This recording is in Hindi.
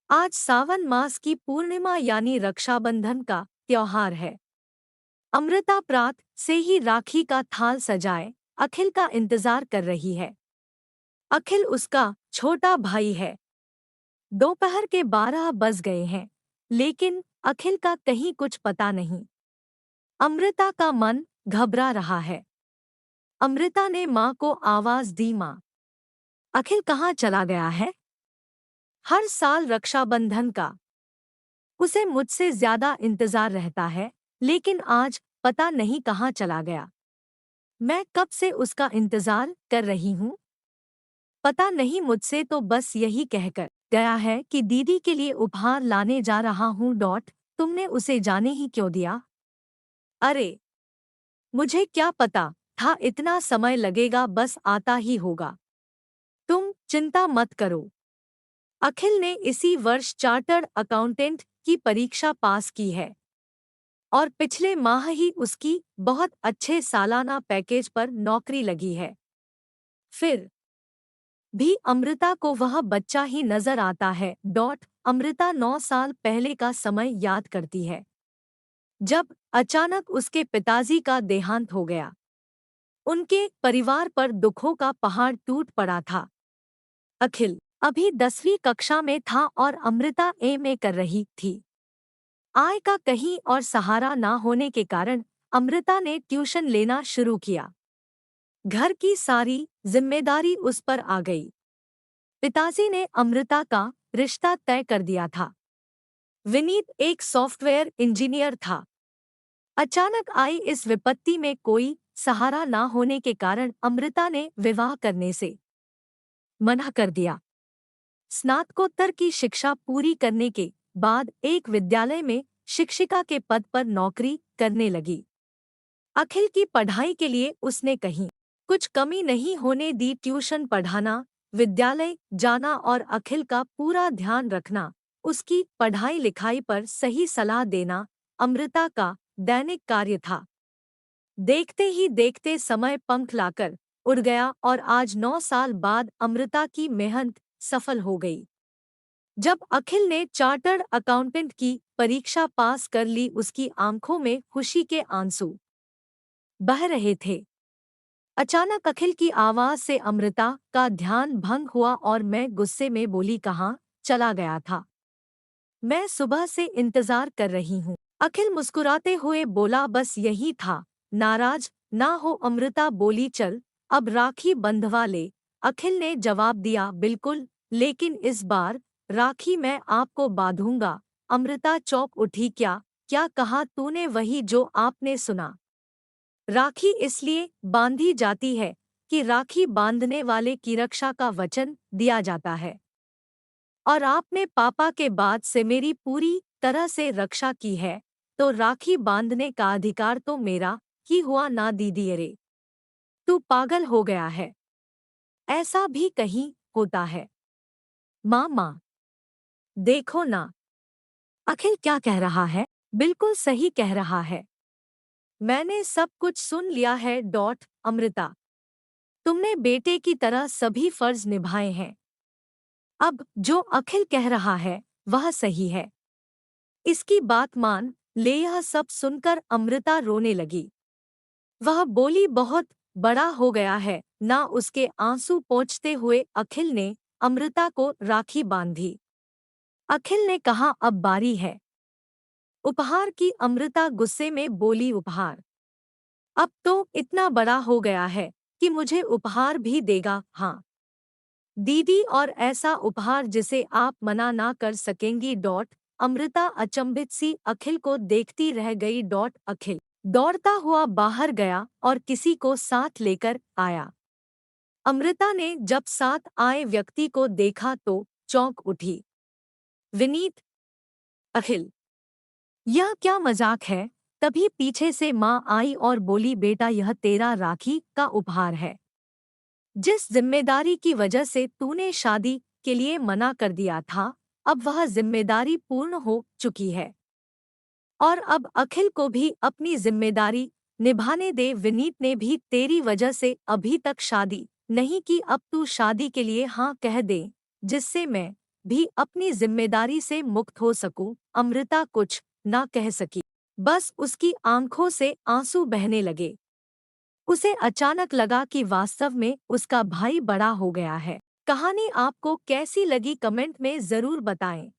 आज सावन मास की पूर्णिमा यानी रक्षाबंधन का त्योहार है। अमृता प्रात से ही राखी का थाल सजाए अखिल का इंतजार कर रही है। अखिल उसका छोटा भाई है। दोपहर के 12 बज गए हैं, लेकिन अखिल का कहीं कुछ पता नहीं। अमृता का मन घबरा रहा है। अमृता ने माँ को आवाज दी, माँ, अखिल कहाँ चला गया है? हर साल रक्षाबंधन का उसे मुझसे ज्यादा इंतजार रहता है, लेकिन आज पता नहीं कहाँ चला गया। मैं कब से उसका इंतजार कर रही हूँ। पता नहीं, मुझसे तो बस यही कहकर गया है कि दीदी के लिए उपहार लाने जा रहा हूँ। तुमने उसे जाने ही क्यों दिया? अरे, मुझे क्या पता था इतना समय लगेगा, बस आता ही होगा। तुम चिंता मत करो। अखिल ने इसी वर्ष चार्टर्ड अकाउंटेंट की परीक्षा पास की है और पिछले माह ही उसकी बहुत अच्छे सालाना पैकेज पर नौकरी लगी है। फिर भी अमृता को वह बच्चा ही नजर आता है। अमृता 9 साल पहले का समय याद करती है, जब अचानक उसके पिताजी का देहांत हो गया। उनके परिवार पर दुखों का पहाड़ टूट पड़ा था। अखिल अभी 10वीं कक्षा में था और अमृता एमए कर रही थी। आय का कहीं और सहारा ना होने के कारण अमृता ने ट्यूशन लेना शुरू किया। घर की सारी जिम्मेदारी उस पर आ गई। पिताजी ने अमृता का रिश्ता तय कर दिया था। विनीत एक सॉफ्टवेयर इंजीनियर था। अचानक आई इस विपत्ति में कोई सहारा ना होने के कारण अमृता ने विवाह करने से मना कर दिया। स्नातकोत्तर की शिक्षा पूरी करने के बाद एक विद्यालय में शिक्षिका के पद पर नौकरी करने लगी। अखिल की पढ़ाई के लिए उसने कहीं कुछ कमी नहीं होने दी। ट्यूशन पढ़ाना, विद्यालय जाना और अखिल का पूरा ध्यान रखना, उसकी पढ़ाई लिखाई पर सही सलाह देना अमृता का दैनिक कार्य था। देखते ही देखते समय पंख लाकर उड़ गया और आज 9 साल बाद अमृता की मेहनत सफल हो गई। जब अखिल ने चार्टर्ड अकाउंटेंट की परीक्षा पास कर ली, उसकी आंखों में खुशी के आंसू बह रहे थे। अचानक अखिल की आवाज से अमृता का ध्यान भंग हुआ और मैं गुस्से में बोली, कहाँ चला गया था? मैं सुबह से इंतजार कर रही हूँ। अखिल मुस्कुराते हुए बोला, बस यही था। नाराज ना हो, अमृता बोली, चल अब राखी बंधवा ले। अखिल ने जवाब दिया, बिल्कुल, लेकिन इस बार राखी मैं आपको बांधूंगा। अमृता चौंक उठी, क्या क्या कहा तूने? वही जो आपने सुना। राखी इसलिए बांधी जाती है कि राखी बांधने वाले की रक्षा का वचन दिया जाता है, और आपने पापा के बाद से मेरी पूरी तरह से रक्षा की है, तो राखी बांधने का अधिकार तो मेरा ही हुआ ना दीदी। अरे, तू पागल हो गया है? ऐसा भी कहीं होता है? माँ, देखो ना, अखिल क्या कह रहा है। बिल्कुल सही कह रहा है। मैंने सब कुछ सुन लिया है। अमृता, तुमने बेटे की तरह सभी फर्ज निभाए हैं। अब जो अखिल कह रहा है वह सही है। इसकी बात मान ले। यह सब सुनकर अमृता रोने लगी। वह बोली, बहुत बड़ा हो गया है ना। उसके आंसू पोंछते हुए अखिल ने अमृता को राखी बांधी। अखिल ने कहा, अब बारी है उपहार की। अमृता गुस्से में बोली, उपहार? अब तो इतना बड़ा हो गया है कि मुझे उपहार भी देगा? हाँ दीदी, और ऐसा उपहार जिसे आप मना ना कर सकेंगी। अमृता अचंभित सी अखिल को देखती रह गई। अखिल दौड़ता हुआ बाहर गया और किसी को साथ लेकर आया। अमृता ने जब साथ आए व्यक्ति को देखा तो चौंक उठी। विनीत, अखिल, यह क्या मजाक है? तभी पीछे से माँ आई और बोली, बेटा, यह तेरा राखी का उपहार है। जिस जिम्मेदारी की वजह से तूने शादी के लिए मना कर दिया था, अब वह जिम्मेदारी पूर्ण हो चुकी है, और अब अखिल को भी अपनी जिम्मेदारी निभाने दे। विनीत ने भी तेरी वजह से अभी तक शादी नहीं की, अब तू शादी के लिए हाँ कह दे, जिससे मैं भी अपनी जिम्मेदारी से मुक्त हो सकूं। अमृता कुछ ना कह सकी। बस उसकी आंखों से आंसू बहने लगे। उसे अचानक लगा कि वास्तव में उसका भाई बड़ा हो गया है। कहानी आपको कैसी लगी कमेंट में ज़रूर बताएं।